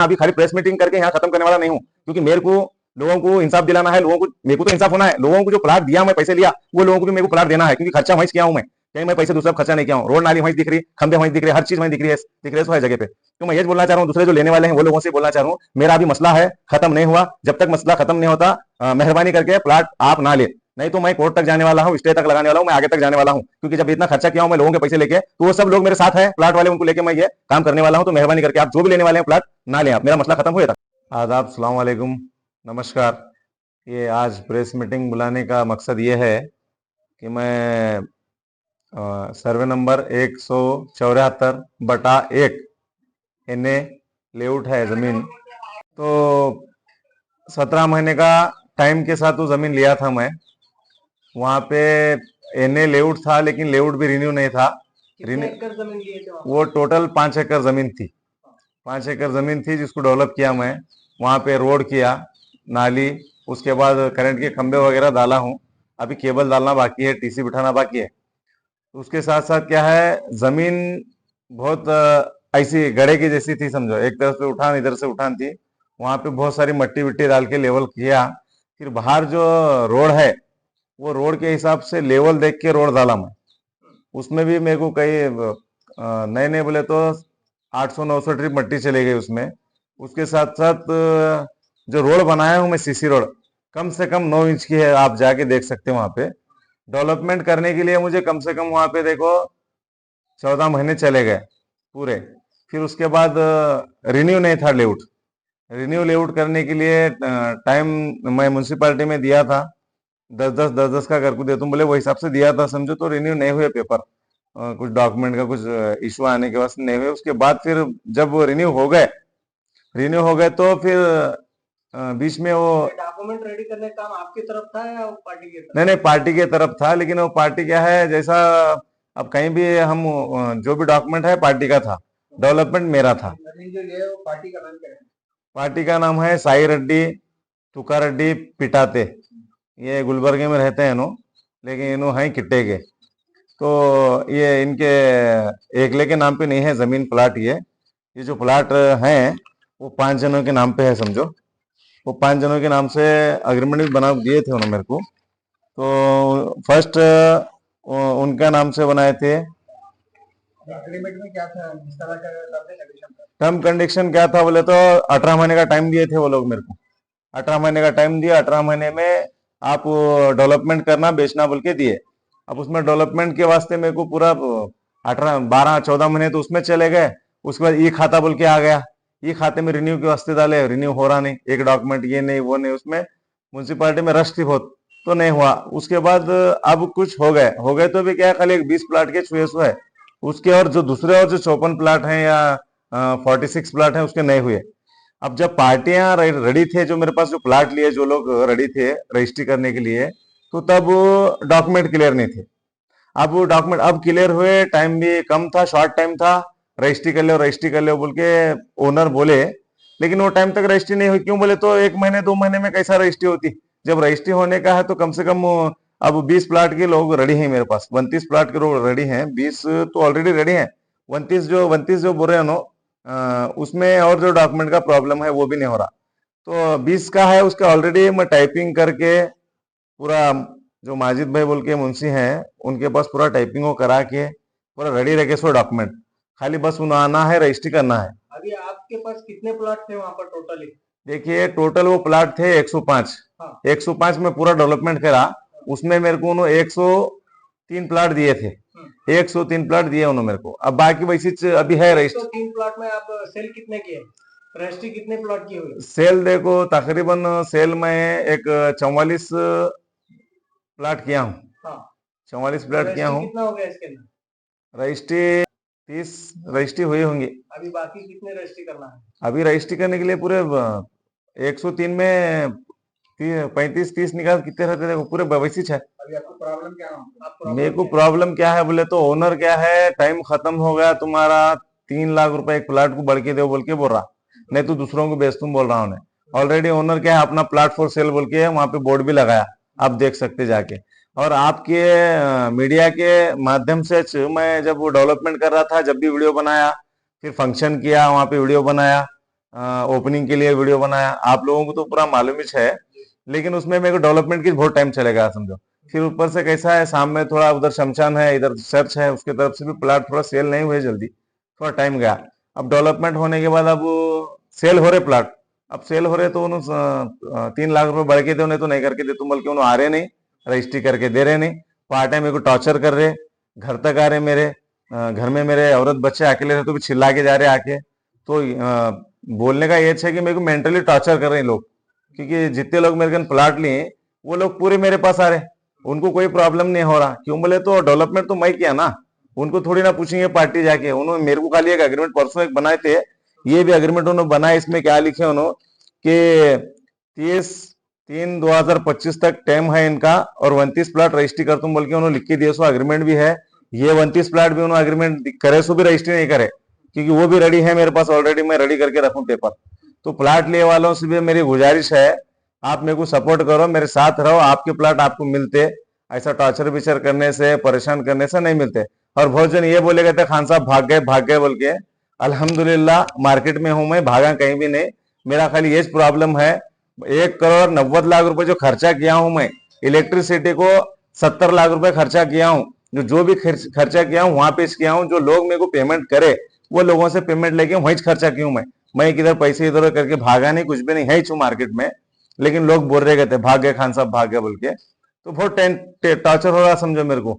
अभी खाली press meeting करके यहाँ खत्म करने वाला नहीं हूँ, क्योंकि मेरे को लोगों को इंसाफ दिलाना है, लोगों को, मेरे को तो इंसाफ होना है, लोगों को जो प्लाट दिया, मैं पैसे लिया, वो लोगों को भी मेरे को प्लाट देना है, क्योंकि खर्चा वहीं किया हूं मैं, कहीं मैं पैसे दूसरा खर्चा नहीं किया हूँ। रोड नाली वहीं दिख रही, खंबे वहीं दिख रहे, हर चीज वहीं दिख रही है जगह पे। तो मैं ये बोलना चाह रहा हूँ, दूसरे जो लेने वाले हैं वो लोगों से बोलना चाह रहा हूँ, मेरा अभी मसला है, खत्म नहीं हुआ, जब तक मसला खत्म नहीं होता मेहरबानी करके प्लाट आप ना ले, नहीं तो मैं कोर्ट तक जाने वाला हूँ, स्टे तक लगाने वाला हूँ, मैं आगे तक जाने वाला हूँ, क्योंकि जब इतना खर्चा किया हूँ मैं लोगों के पैसे लेके, तो वो सब लोग मेरे साथ है, प्लाट वाले, उनको लेके मैं ये काम करने वाला हूँ। तो मेहरबानी करके आप जो भी लेने वाले हैं प्लाट ना लें, आप, मेरा मसला खत्म हुआ था। आदाब, सलाम वालेकुम, नमस्कार। ये आज प्रेस मीटिंग बुलाने का मकसद ये है कि मैं सर्वे नंबर 174/1 एनए लेआउट है जमीन, तो 17 महीने का टाइम के साथ वो जमीन लिया था मैं। वहाँ पे एनए लेआउट था, लेकिन लेआउट भी रिन्यू नहीं था। कितने एकड़ जमीन लिए थे वो टोटल 5 एकड़ जमीन थी, 5 एकड़ जमीन थी, जिसको डेवलप किया मैं। वहाँ पे रोड किया, नाली, उसके बाद करंट के खंबे वगैरह डाला हूँ। अभी केबल डालना बाकी है, टीसी बिठाना बाकी है। उसके साथ साथ क्या है, जमीन बहुत ऐसी गड़े की जैसी थी, समझो, एक तरफ से उठान, इधर से उठान थी। वहां पे बहुत सारी मट्टी विट्टी डाल के लेवल किया। फिर बाहर जो रोड है, वो रोड के हिसाब से लेवल देख के रोड डाला मैं। उसमें भी मेरे को कई नए नए बोले तो 800-900 ट्रिप मट्टी चले गई उसमें। उसके साथ साथ जो रोड बनाया हूँ मैं, सीसी रोड, कम से कम 9 इंच की है, आप जाके देख सकते हैं। वहां पे डेवलपमेंट करने के लिए मुझे कम से कम वहां पे देखो 14 महीने चले गए पूरे। फिर उसके बाद रिन्यू नहीं था लेआउट, रिन्यू लेआउट करने के लिए टाइम मैं म्यूनसिपालिटी में दिया था, 10-10 का करके देता हूँ बोले, वो हिसाब से दिया था, समझो। तो रिन्यू नहीं हुए पेपर, कुछ डॉक्यूमेंट का कुछ इशू आने के बाद नहीं हुए। उसके बाद फिर जब वो रिन्यू हो गए तो फिर बीच में वो डॉक्यूमेंट रेडी करने का काम आपकी तरफ था या पार्टी की तरफ? नहीं, पार्टी की तरफ था, लेकिन वो पार्टी क्या है, जैसा अब कहीं भी हम जो भी डॉक्यूमेंट है पार्टी का था, डेवलपमेंट मेरा था। जो ये वो पार्टी का नाम क्या है? पार्टी का नाम है साई रेड्डी तुका रेड्डी पिटाते। ये गुलबर्गे में रहते हैं नो, लेकिन इन्हों हैं किट्टे के। तो ये इनके एकले के नाम पे नहीं है जमीन, प्लाट। ये जो प्लाट हैं वो 5 जनों के नाम पे है, समझो। वो 5 जनों के नाम से अग्रीमेंट भी बना दिए थे उन्होंने मेरे को। तो फर्स्ट उनका नाम से बनाए थे। एग्रीमेंट में क्या था, इस तरह का कंडीशन था? टर्म कंडीशन क्या था बोले तो 18 महीने का टाइम दिए थे वो लोग मेरे को। 18 महीने का टाइम दिया, 18 महीने में आप डेवलपमेंट करना, बेचना बोल के दिए। अब उसमें डेवलपमेंट के वास्ते मेरे को पूरा 12 महीने तो उसमें चले गए। उसके बाद ई खाता बोल के आ गया, ई खाते में रिन्यू के वास्ते डाले, रिन्यू हो रहा नहीं, एक डॉक्यूमेंट ये नहीं वो नहीं। उसमें म्यूनसिपालिटी में रश थी बहुत, तो नहीं हुआ। उसके बाद अब कुछ हो गए तो भी क्या है, खाली एक 20 प्लाट के छुए है उसके, और जो दूसरे और जो 54 प्लाट हैं या 46 प्लाट हैं उसके नहीं हुए। अब जब पार्टियां रेडी थे, जो मेरे पास जो प्लाट लिए जो लोग रेडी थे रजिस्ट्री करने के लिए, तो तब डॉक्यूमेंट क्लियर नहीं थे। अब वो डॉक्यूमेंट अब क्लियर हुए, टाइम भी कम था, शॉर्ट टाइम था, रजिस्ट्री कर लो बोल के ओनर बोले। लेकिन वो टाइम तक रजिस्ट्री नहीं हुई, क्यों बोले तो 1 महीने 2 महीने में कैसा रजिस्ट्री होती। जब रजिस्ट्री होने का है तो कम से कम अब 20 प्लाट के लोग रेडी हैं मेरे पास, 29 प्लाट के लोग रेडी हैं, 20 तो ऑलरेडी रेडी हैं, 29 जो बोल रहे हैं नो, उसमें और जो डॉक्यूमेंट का प्रॉब्लम है वो भी नहीं हो रहा। तो 20 का है, उसका ऑलरेडी मैं टाइपिंग करके पूरा, जो माजिद भाई बोल के मुंशी हैं उनके पास पूरा टाइपिंग को करा के पूरा रेडी रखे सो डॉक्यूमेंट, खाली बस उन्हें आना है, रजिस्ट्री करना है। अभी आपके पास कितने प्लॉट थे वहां पर टोटली? देखिए टोटल वो प्लाट थे 105। हाँ। 105 में पूरा डेवलपमेंट करा, उसमें मेरे को उन्होंने 103 प्लाट दिए थे, 103 प्लाट दिए उन्होंने मेरे को। अब बाकी वैसी अभी है रजिस्ट्री। 103 प्लॉट में आप सेल कितने किए, रजिस्ट्री कितने प्लॉट की हुई? सेल देखो तकरीबन सेल में एक 44 प्लाट किया हूँ। हाँ। 44 प्लाट किया हूँ। कितना हो गया इसके अंदर? रजिस्ट्री 30 रजिस्ट्री हुई होंगी। अभी बाकी कितने रजिस्ट्री करना है? अभी रजिस्ट्री करने के लिए पूरे 103 में 35-30 निकाल कितने रहते थे, पूरे वैसी है। अभी आपको प्रॉब्लम क्या है? मेरे को प्रॉब्लम क्या है बोले तो, ओनर क्या है, टाइम खत्म हो गया तुम्हारा, 3 लाख रुपए एक प्लाट को बढ़ के दो बोल के बोल रहा, नहीं तो दूसरों को बेच तुम बोल रहा हूँ। ऑलरेडी ओनर क्या है, अपना प्लाट फॉर सेल बोल के वहां पे बोर्ड भी लगाया, आप देख सकते जाके। और आपके मीडिया के माध्यम से मैं जब वो डेवलपमेंट कर रहा था, जब भी वीडियो बनाया, फिर फंक्शन किया वहां पे वीडियो बनाया, ओपनिंग के लिए वीडियो बनाया, आप लोगों को तो पूरा मालूम ही है। लेकिन उसमें मेरे को डेवलपमेंट की बहुत टाइम चलेगा समझो। फिर ऊपर से कैसा है, शाम में थोड़ा उधर शमशान है, इधर चर्च है, उसके तरफ से भी प्लाट थोड़ा सेल नहीं हुए जल्दी, थोड़ा टाइम गया। अब डेवलपमेंट होने के बाद अब सेल हो रहे प्लाट, अब सेल हो रहे तो उन्होंने 3 लाख रुपए बढ़ के दे, उन्हें तो नहीं करके दे, तुम बल्कि उन्होंने आ रहे नहीं, रजिस्ट्री करके दे रहे नहीं, पार्ट टाइम मेरे को टॉर्चर कर रहे, घर तक आ रहे मेरे, घर में मेरे औरत बच्चे अकेले रहे तो भी चिल्ला के जा रहे आके। तो बोलने का ये है कि मेरे को मेंटली टॉर्चर कर रहे हैं लोग, क्योंकि जितने लोग मेरे प्लाट लिए वो लोग पूरे मेरे पास आ रहे, उनको कोई प्रॉब्लम नहीं हो रहा। क्यों बोले तो डेवलपमेंट तो मैं किया ना, उनको थोड़ी ना पूछेंगे पार्टी जाके। उन्होंने मेरे को खाली एक एग्रीमेंट परसों एक बनाए थे, ये भी एग्रीमेंट उन्होंने बनाया, इसमें क्या लिखे उन्होंने कि 30/3/2025 तक टाइम है इनका, और 29 प्लाट रजिस्ट्री कर तुम बोल के उन्होंने लिख के दिए, सो एग्रीमेंट भी है। ये 29 प्लाट भी उन्होंने एग्रीमेंट करे, सो भी रजिस्ट्री नहीं करे, क्योंकि वो भी रेडी है मेरे पास ऑलरेडी, मैं रेडी करके रखूं पेपर। तो प्लाट लिए वालों से भी मेरी गुजारिश है, आप मेरे को सपोर्ट करो, मेरे साथ रहो, आपके प्लाट आपको मिलते, ऐसा टॉर्चर विचर करने से, परेशान करने से नहीं मिलते। और बहुत जन ये बोले थे खान साहब भाग गए बोल के। अल्हम्दुलिल्लाह मार्केट में हूं मैं, भागा कहीं भी नहीं। मेरा खाली ये प्रॉब्लम है, 1,90,00,000 रुपए जो खर्चा किया हूं मैं, इलेक्ट्रिसिटी को 70 लाख रुपए खर्चा किया हूं, जो भी खर्चा किया हूं वहां पे किया हूं। जो लोग मेरे को पेमेंट करे वो लोगों से पेमेंट लेके वहीं खर्चा किया हूं मैं किधर पैसे इधर उधर करके भागा नहीं, कुछ भी नहीं है मार्केट में। लेकिन लोग बोल रहे थे भाग गए खान साहब, भाग गए बोल के। तो बहुत टॉर्चर हो रहा समझो मेरे को।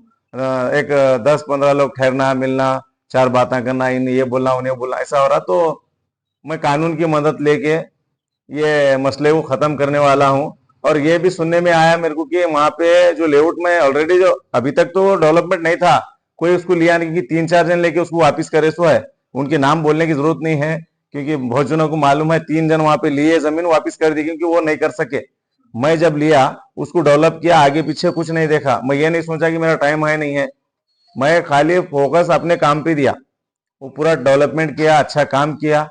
एक 10-15 लोग ठहरना मिलना, 4 बातें करना, इन्हें ये बोलना उन्हें बोलना, ऐसा हो रहा। तो मैं कानून की मदद लेके ये मसले को खत्म करने वाला हूँ। और ये भी सुनने में आया मेरे को कि वहां पे जो लेआउट में ऑलरेडी, जो अभी तक तो डेवलपमेंट नहीं था, कोई उसको लिया नहीं, कि 3-4 जन लेके उसको वापिस करे, सो है। उनके नाम बोलने की जरूरत नहीं है, क्योंकि बहुत जनों को मालूम है, 3 जन वहां पे लिए जमीन वापिस कर दी, क्योंकि वो नहीं कर सके। मैं जब लिया उसको डेवलप किया, आगे पीछे कुछ नहीं देखा। मैं ये नहीं सोचा कि मेरा टाइम है नहीं है, मैं खाली फोकस अपने काम पे दिया। वो पूरा डेवलपमेंट किया, अच्छा काम किया,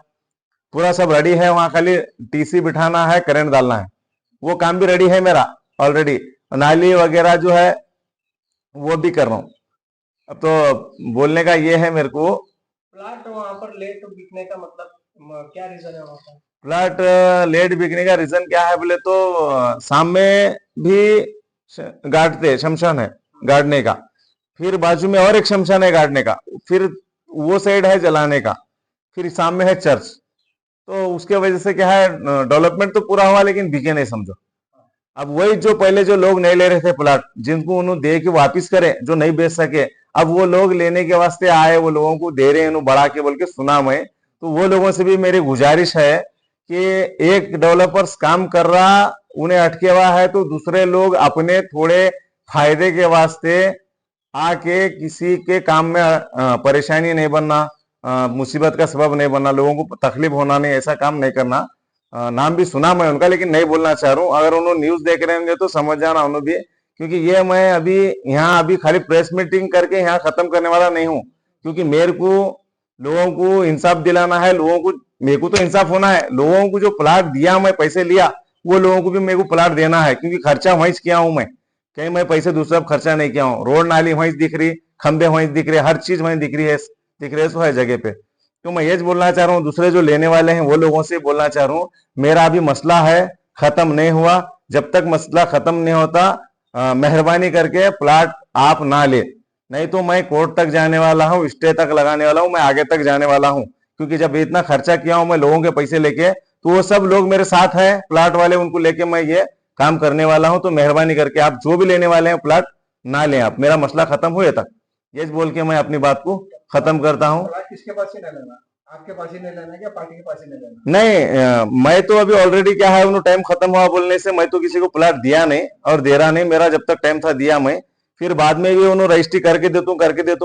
पूरा सब रेडी है। वहां खाली टीसी बिठाना है, करंट डालना है, वो काम भी रेडी है मेरा ऑलरेडी। नाली वगैरह जो है वो भी कर रहा हूँ। अब तो बोलने का ये है मेरे को, प्लाट वहां पर लेट बिकने का मतलब क्या रीजन है वहां पर? प्लाट लेट बिकने का रीजन क्या है बोले तो, शाम में भी गाड़ते, शमशान है गाड़ने का, फिर बाजू में और एक शमशान है गाड़ने का, फिर वो साइड है जलाने का, फिर शाम में है चर्च। तो उसके वजह से क्या है, डेवलपमेंट तो पूरा हुआ लेकिन बिके नहीं समझो। अब वही जो पहले जो लोग नहीं ले रहे थे प्लाट, जिनको उन्होंने दे के वापिस करे, जो नहीं बेच सके, अब वो लोग लेने के वास्ते आए, वो लोगों को दे रहे हैं बढ़ा के बोल के सुना मैं। तो वो लोगों से भी मेरी गुजारिश है कि एक डेवलपर्स काम कर रहा, उन्हें अटके हुआ है, तो दूसरे लोग अपने थोड़े फायदे के वास्ते आके किसी के काम में परेशानी नहीं बनना, मुसीबत का सबब नहीं बनना, लोगों को तकलीफ होना नहीं, ऐसा काम नहीं करना। नाम भी सुना मैं उनका, लेकिन नहीं बोलना चाह रहा हूँ। अगर उन्होंने न्यूज देख रहे होंगे तो समझ जाना उन्होंने भी, क्योंकि ये मैं अभी खाली प्रेस मीटिंग करके यहाँ खत्म करने वाला नहीं हूँ। क्योंकि मेरे को लोगों को इंसाफ दिलाना है, लोगों को, मेरे को तो इंसाफ होना है। लोगों को जो प्लाट दिया, मैं पैसे लिया, वो लोगों को भी मेरे को प्लाट देना है, क्योंकि खर्चा वहीं किया हूं मैं, कहीं मैं पैसे दूसरा खर्चा नहीं किया हूँ। रोड नाली वहीं दिख रही, खंबे वहीं दिख रहे, हर चीज वहीं दिख रही है सो है जगह पे। तो मैं ये बोलना चाह रहा हूँ, दूसरे जो लेने वाले हैं वो लोगों से बोलना चाह रहा हूँ, मेरा अभी मसला है, खत्म नहीं हुआ। जब तक मसला खत्म नहीं होता, मेहरबानी करके प्लाट आप ना ले, नहीं तो मैं कोर्ट तक जाने वाला हूँ, स्टे तक लगाने वाला हूँ, मैं आगे तक जाने वाला हूँ। क्योंकि जब इतना खर्चा किया हूं मैं लोगों के पैसे लेके, तो वो सब लोग मेरे साथ हैं, प्लाट वाले, उनको लेके मैं ये काम करने वाला हूं। तो मेहरबानी करके आप जो भी लेने वाले हैं प्लाट ना लें, आप, मेरा मसला खत्म हुए तक। ये बोल के मैं अपनी बात को खत्म करता हूँ। प्लाट किसके पास से नहीं लेना? आपके पास ही नहीं लेना है या पार्टी के पास ही नहीं लेना? नहीं, मैं तो अभी ऑलरेडी क्या है, उन्होंने टाइम खत्म हुआ बोलने से मैं तो किसी को प्लाट दिया नहीं और दे रहा नहीं। मेरा जब तक टाइम था दिया मैं, फिर बाद में भी उन्होंने रजिस्ट्री करके देता हूँ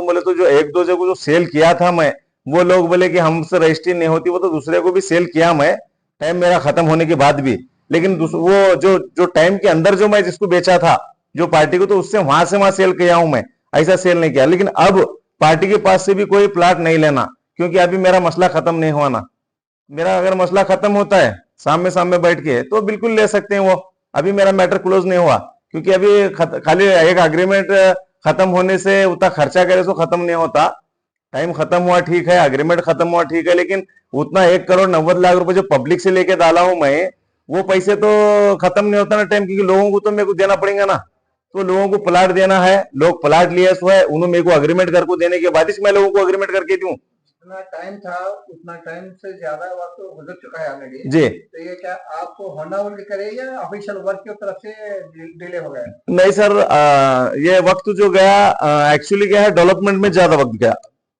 बोले। तो जो 1-2 जगह जो सेल किया था मैं, वो लोग बोले कि हमसे रजिस्ट्री नहीं होती, वो तो दूसरे को भी सेल किया मैं, टाइम मेरा खत्म होने के बाद भी। लेकिन वो जो टाइम के अंदर जो मैं जिसको बेचा था, जो पार्टी को, तो उससे वहां सेल किया हूं मैं, ऐसा सेल नहीं किया। लेकिन अब पार्टी के पास से भी कोई प्लाट नहीं लेना, क्योंकि अभी मेरा मसला खत्म नहीं हुआ ना। मेरा अगर मसला खत्म होता है सामने बैठ के, तो बिल्कुल ले सकते हैं वो। अभी मेरा मैटर क्लोज नहीं हुआ, क्योंकि अभी खाली एक अग्रीमेंट खत्म होने से उतना खर्चा करे तो खत्म नहीं होता। टाइम खत्म हुआ ठीक है, अग्रीमेंट खत्म हुआ ठीक है, लेकिन उतना 1,90,00,000 रुपए जो पब्लिक से लेके डाला हूं मैं, वो पैसे तो खत्म नहीं होता ना टाइम, क्योंकि लोगों को तो मेरे को देना पड़ेगा ना। तो लोगों को प्लाट देना है, लोग प्लाट लिए सो है, उन्होंने मेरे को अग्रीमेंट करके देने के बाद ही मैं लोगों को अग्रीमेंट करके दूं। जितना टाइम था उतना टाइम से ज्यादा वक्त तो गुजर चुका है ऑलरेडी। जी तो ये क्या आपको होना करे या ऑफिशियल वर्क की तरफ से डिले हो गया है? नहीं सर, ये वक्त जो गया एक्चुअली क्या है, डेवलपमेंट में ज्यादा वक्त गया।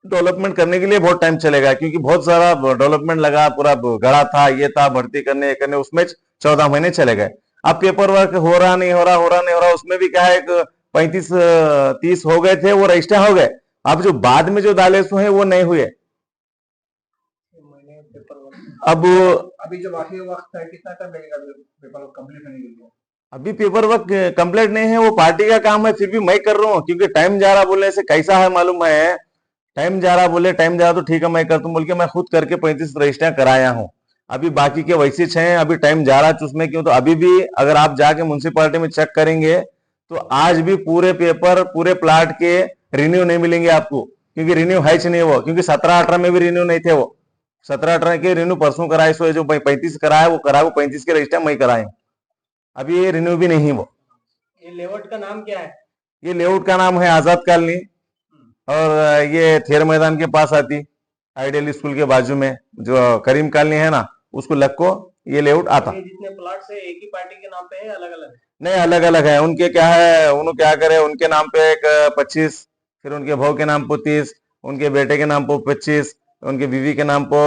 डेवलपमेंट करने के लिए बहुत टाइम चलेगा, क्योंकि बहुत सारा डेवलपमेंट लगा, पूरा गड़ा था, ये था, भर्ती करने ये करने, उसमें 14 महीने चले गए। अब पेपर वर्क हो रहा नहीं हो रहा, हो रहा नहीं हो रहा, उसमें भी क्या है, एक 35-30 हो गए थे, वो रजिस्टर हो गए। अब जो बाद में जो डाले सो है वो नहीं हुए। मैंने पेपर वर्क अब अभी जो बाकी वक्त है कितना टाइम लगेगा पेपर वर्क कंप्लीट होने के लिए? अभी पेपर वर्क कंप्लीट नहीं है, वो पार्टी का काम है, फिर भी मैं कर रहा हूँ, क्योंकि टाइम जा रहा बोलने से कैसा है मालूम है, टाइम जा रहा बोले, टाइम जा रहा तो ठीक है मैं करता हूँ बोल के मैं खुद करके 35 रजिस्टर कराया हूँ। अभी बाकी के वैसे हैं, अभी टाइम जा रहा है उसमें, क्यों तो अभी भी अगर आप जाके म्युनिसिपालिटी में चेक करेंगे तो आज भी पूरे पेपर पूरे प्लाट के रिन्यू नहीं मिलेंगे आपको, क्योंकि रिन्यू है नहीं वो, क्योंकि 17-18 में भी रिन्यू नहीं थे वो। 17-18 के रिन्यू परसों कराए, सो जो 35 कराया वो करा, वो 35 के रजिस्टर मैं कराए, अभी ये रिन्यू भी नहीं वो। ये लेआउट का नाम क्या है? ये लेआउट का नाम है आजाद कॉलोनी, और ये थेर मैदान के पास आती, आइडियल स्कूल के बाजू में जो करीम कॉलोनी है ना, उसको लग को ये लेआउट आता। ये जितने प्लॉट से एक ही पार्टी के नाम पे है अलग अलग? नहीं, अलग अलग है उनके, क्या है उन्होंने क्या करे, उनके नाम पे एक 25, फिर उनके भाव के नाम पे 30, उनके बेटे के नाम पे 25, उनके बीवी के नाम पे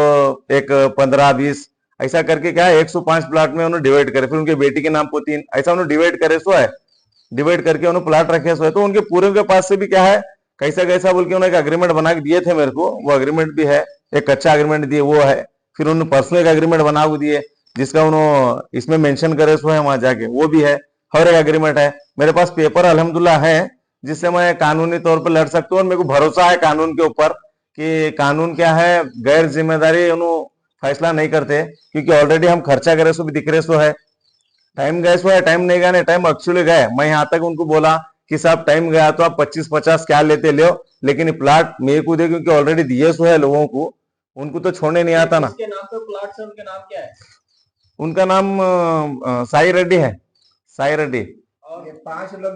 एक 15-20, ऐसा करके क्या है 105 प्लाट में उन्होंने डिवाइड करे, फिर उनके बेटी के नाम पे 3, ऐसा उन्होंने डिवाइड करे सो है, डिवाइड करके उन्होंने प्लाट रखे सो है। तो उनके पूरे के पास से भी क्या है, कैसा कैसा बोल के उन्होंने एक अग्रीमेंट बना के दिए थे मेरे को, वो अग्रीमेंट भी है, एक कच्चा अग्रीमेंट दिए वो है, फिर उन्होंने परसों एक अग्रीमेंट बना के दिए जिसका उन्होंने इसमें मेंशन करे सो है वहां जाके, वो भी है, और एक अग्रीमेंट है। मेरे पास पेपर अल्हम्दुलिल्लाह है जिससे मैं कानूनी तौर पर लड़ सकता हूँ, और मेरे को भरोसा है कानून के ऊपर कि कानून क्या है, गैर जिम्मेदारी उन्होंने फैसला नहीं करते, क्योंकि ऑलरेडी हम खर्चा करे सो भी दिख रहे सो है, टाइम गए सो है, टाइम नहीं गया नहीं, टाइम एक्चुअली गए। मैं यहाँ तक उनको बोला कि साहब टाइम गया तो आप 25-50 क्या लेते ले, लेकिन प्लाट मेरे को दे, क्योंकि ऑलरेडी दिए सो है लोगों को, उनको तो छोड़ने नहीं आता ना। जिसके नाम पे प्लॉट है उनके नाम क्या है? उनका नाम साई रेड्डी है, साई रेड्डी। और ये 5 लोग